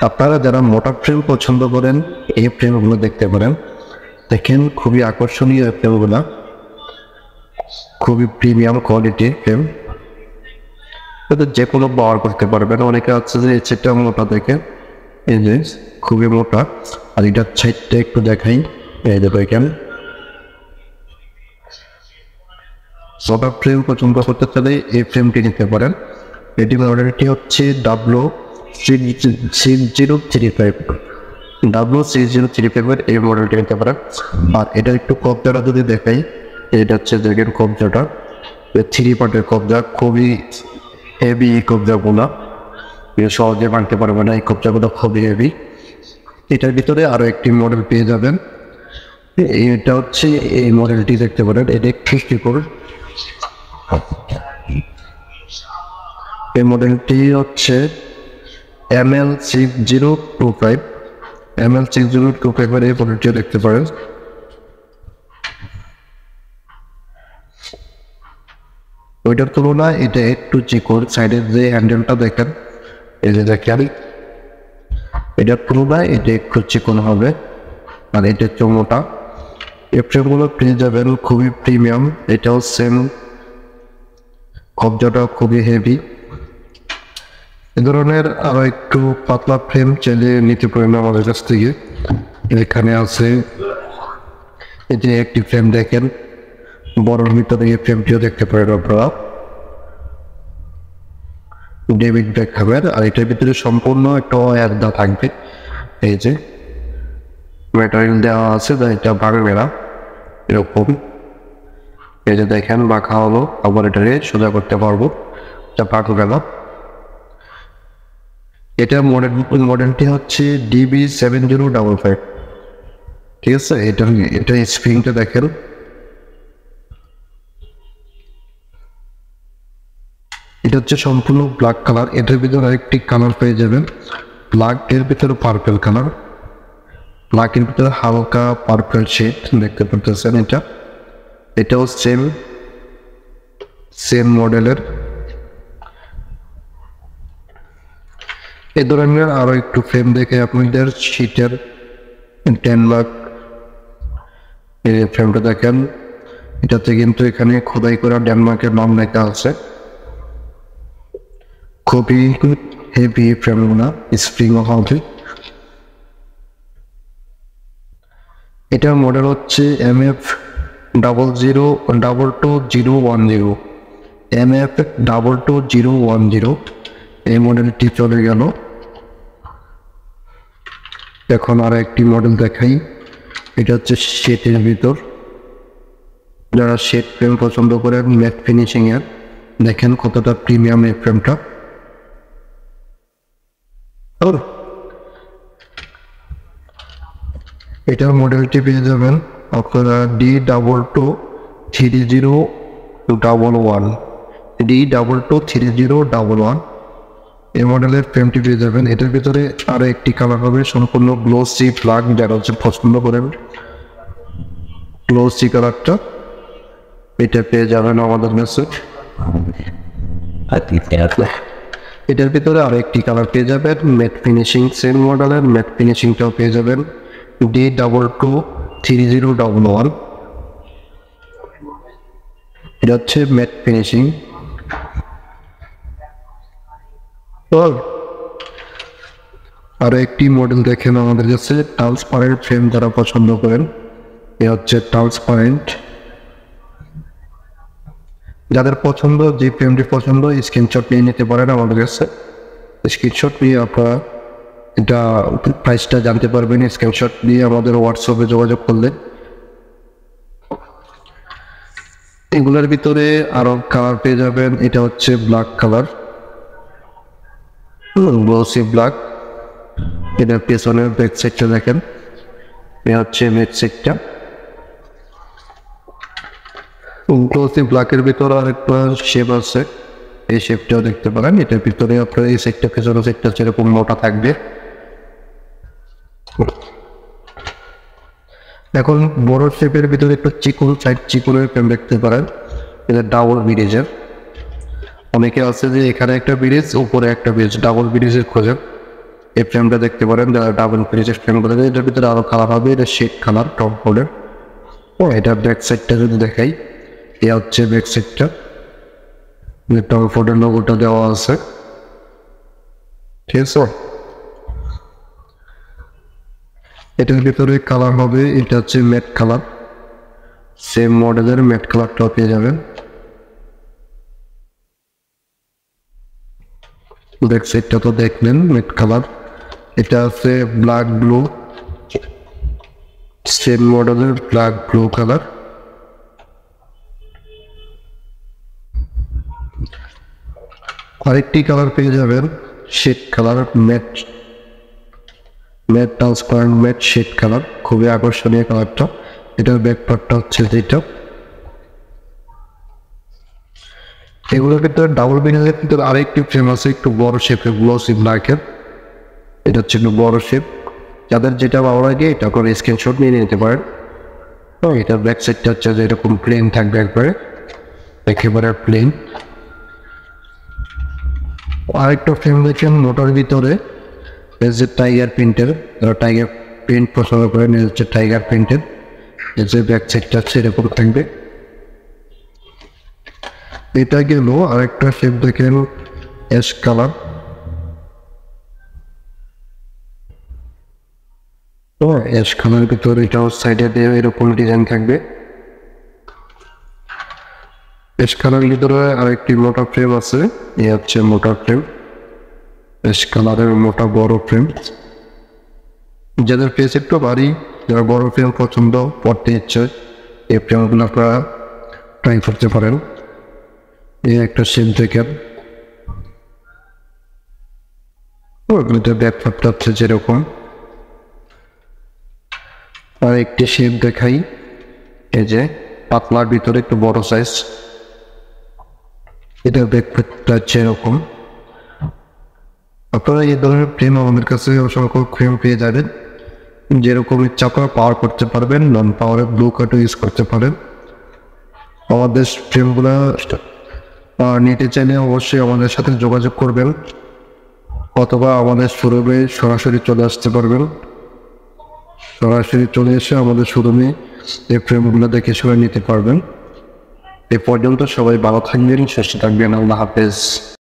আপনারা যারা মোটা ফ্রেম পছন্দ করেন এই ফ্রেমগুলো দেখতে পারেন। দেখেন খুবই আকর্ষণীয় ফ্রেমগুলো, খুবই প্রিমিয়াম কোয়ালিটির ফ্রেম। এটা যে কোনো ব্যবহার করতে পারবেন। অনেকে আছে যে এই সেটটা মোটা দেখে, এই যে খুবই মোটা। আর এটার সাইডটা একটু দেখাই, এই যে দেখেন। মোটা ফ্রেম পছন্দ করতে চাইলে এই ফ্রেমটি নিতে পারেন। এটি মডেলটি হচ্ছে W6035 W6035 এই মডেলটি নিতে পারেন। আর এটা একটু কবজাটা যদি দেখাই, এটা হচ্ছে দেখেন কবজাটা 3 পার্টের কবজা, খুবই হেভি এই কবজাগুলো, সহজে ভাঙতে পারবে না। এই কবজাগুলো খুবই হেভি। এটার ভিতরে আরও একটি মডেল পেয়ে যাবেন। এটা হচ্ছে এই মডেলটি দেখতে পারেন, এটা 54। এই মডেলটি হচ্ছে ML6025 ML6025 এই মডেলটিও দেখতে পারেন। ওইটার তুলনায় এটা একটু চিকন, সাইডের যে হ্যান্ডেলটা দেখেন, এই যে দেখেন, এটার তুলনায় এটা একটু চিকন হবে। আর এটা একটু মোটা। এই ফ্রেমগুলো পেয়ে যাবেন খুবই প্রিমিয়াম। এটাও সেম, কবজাটা খুবই হেভি। এ ধরনের আরো একটু পাতলা ফ্রেম চাইলে নিতে পারেন আমাদের কাছ থেকে। এখানে আছে এই যে একটি ফ্রেম দেখেন, বড়র ভিতরে এই ফ্রেমটিও দেখতে পারেন আপনারা, ডেভিড বেকহ্যামের। আর এটার ভিতরে সম্পূর্ণ একটা ওয়্যারদা থাকবে, এই যে ম্যাটেরিয়াল দেওয়া আছে, এটা ভাঙবে না এরকম। এই যে দেখেন বাঁকা হলো, আবার এটাকে সোজা করতে পারবো, এটা ভাঙবে না। এটা মডেলটি হচ্ছে DB7055, ঠিক আছে। এটা স্প্রিংটা দেখেন, এটা হচ্ছে সম্পূর্ণ ব্ল্যাক কালার। এটার ভিতরে আরেকটি কালার পেয়ে যাবেন, ব্ল্যাক এর ভিতরে পার্পল কালার, ব্ল্যাকের ভিতরে হালকা পার্পল শেড দেখতে পাচ্ছেন। এটাও সেম মডেলের। এ ধরনের আরো একটু ফ্রেম দেখে আপনাদের শীতের ডেনমার্ক এই ফ্রেমটা দেখেন। এটাতে কিন্তু এখানে খোদাই করা ডেনমার্কের নাম লেখা আছে। খুবই হেভি ফ্রেমগুলো, স্প্রিংও হবে। এটার মডেল হচ্ছে MF002210 MF002210 এই মডেলটি চলে গেল। এখন আর একটি মডেল দেখাই, এটা হচ্ছে শেটের ভিতর। যারা শেড ফ্রেম পছন্দ করেন ম্যাট ফিনিশিং এর, দেখেন কতটা প্রিমিয়াম এই ফ্রেমটা। এটার মডেলটি পেয়ে যাবেন আপনারা D223011 D223011 এই মডেলের ফ্রেমটি পেয়ে যাবেন। এটার ভিতরে আরো একটি কালার হবে সম্পূর্ণ গ্লোসি ব্ল্যাক, যারা হচ্ছে পছন্দ করেন গ্লোসি কালারটা, এটা পেয়ে যাবেন আমাদের কাছে। এটার ভিতরে আরো একটি কালার পেয়ে যাবেন ম্যাট ফিনিশিং, সেম মডেলের ম্যাট ফিনিশিংটাও পেয়ে যাবেন D223011। এটা হচ্ছে ম্যাট ফিনিশিং। আরো একটি মডেল দেখেন আমাদের কাছে ট্রান্সপারেন্ট ফ্রেম, যারা পছন্দ করেন এ হচ্ছে ট্রান্সপারেন্ট। যাদের পছন্দ, যে ফ্রেমটি পছন্দ স্ক্রিনশট নিয়ে নিতে পারেন আমাদের কাছে। স্ক্রিনশট নিয়ে আপনারা এটা প্রাইসটা জানতে পারবেন স্ক্রিনশট নিয়ে আমাদের হোয়াটসঅ্যাপে যোগাযোগ করলে। এগুলোর ভিতরে আরো কালার পেয়ে যাবেন। এটা হচ্ছে ব্ল্যাক কালার, গ্লোসি ব্ল্যাক। এটার পেছনের ব্যাক সাইডটা দেখেন, এ হচ্ছে ব্যাক সাইডটা। গ্লোসি ব্ল্যাকের ভিতরে আরেকটা শেপ আছে, এই শেপটাও দেখতে পারেন। এটার ভিতরে আপনার এই সাইডটা, পেছনের সাইডটা সেরকম মোটা থাকবে। এখন বড় শেপের ভিতরে একটু চিকন সাইড, চিকনের ফ্রেম দেখতে পারেন। এটা ডাবল ব্রিজের। অনেকে আছে যে এখানে একটা ব্রিজ, উপরে একটা ব্রিজ, ডাবল ব্রিজের খোঁজেন, এই ফ্রেমটা দেখতে পারেন, যারা ডাবল পেজের ফ্রেম করে দেয় এটার ভিতরে আরও কালার হবে, এটা শেড কালার টপ বোর্ডের। ও এটা ব্যাক সাইডটা যদি দেখাই, এ হচ্ছে ব্যাক সাইডটা, টপ বোর্ডের লোগোটা দেওয়া আছে, ঠিক আছে। এটার ভিতরে কালার হবে, এটা হচ্ছে ম্যাট কালার, সেম মডেলের ম্যাট কালারটাও পেয়ে যাবেন। ব্যাক সাইডটা তো দেখলেন ম্যাট কালার। এটা আছে ব্ল্যাক ব্লু, সেম মডেলের ব্ল্যাক ব্লু কালার। আরেকটি কালার পেয়ে যাবেন shade colour, matte transparent matte shade colour, খুবই আকর্ষণীয় কালারটা। এটার ব্যাকপার্টটা হচ্ছে যেটা, এগুলোর ভিতরে ডাবল বিনের ভিতরে আরেকটি ফ্রেম আছে একটু বড় শেপের, গ্লসি ব্ল্যাকের। এটা হচ্ছে একটু বড় শেপ, যাদের যেটা ভালো লাগে এটা করে স্ক্রিনশট নিয়ে নিতে পারেন। এটার ব্যাক সাইডটা হচ্ছে যে এরকম প্লেন থাকবে, একেবারে প্লেন। আরেকটা ফ্রেম দেখেন মোটর ভিতরে, এই যে টাইগার প্রিন্টের, টাইগার প্রিন্ট পছন্দ করেন, এই হচ্ছে টাইগার প্রিন্টের। এই যে ব্যাক সাইডটা হচ্ছে এরকম থাকবে। এটা গেল আরেকটা শেপ দেখেন অ্যাশ কালার, তো অ্যাশ কালার ভিতরে এটাও সাইডে দিয়ে এরকম ডিজাইন থাকবে। অ্যাশ কালার ভিতরে আরেকটি মোটা ফ্রেম আছে, এই হচ্ছে মোটা ফ্রেম, অ্যাশ কালারের মোটা বড় ফ্রেম। যাদের ফেস একটু ভারী, যারা বড় ফ্রেম পছন্দ পড়তে ইচ্ছে, এই ফ্রেমগুলো আপনারা ট্রাই করতে পারেন। এই একটা শেপ দেখেন, ওগুলোতে ব্যাকপার্টটা হচ্ছে যেরকম। আর একটি শেপ দেখাই, এই যে পাতলার ভিতরে একটু বড় সাইজ, এটা ব্যাকপার্টটা হচ্ছে এরকম। আপনারা এই ধরনের ফ্রেম আমাদের কাছে অসংখ্য ফ্রেম পেয়ে যাবেন, যেরকম ইচ্ছা আপনারা পাওয়ার করতে পারবেন, নন পাওয়ারে ব্লু কাটও ইউজ করতে পারেন। আমাদের ফ্রেমগুলো নিতে চাইলে অবশ্যই আমাদের সাথে যোগাযোগ করবেন, অথবা আমাদের শোরুমে সরাসরি চলে আসতে পারবেন। সরাসরি চলে এসে আমাদের শোরুমে এই ফ্রেমগুলো দেখে শুনে নিতে পারবেন। এ পর্যন্ত সবাই ভালো থাকবেন, সুস্থ থাকবেন, আল্লাহ হাফেজ।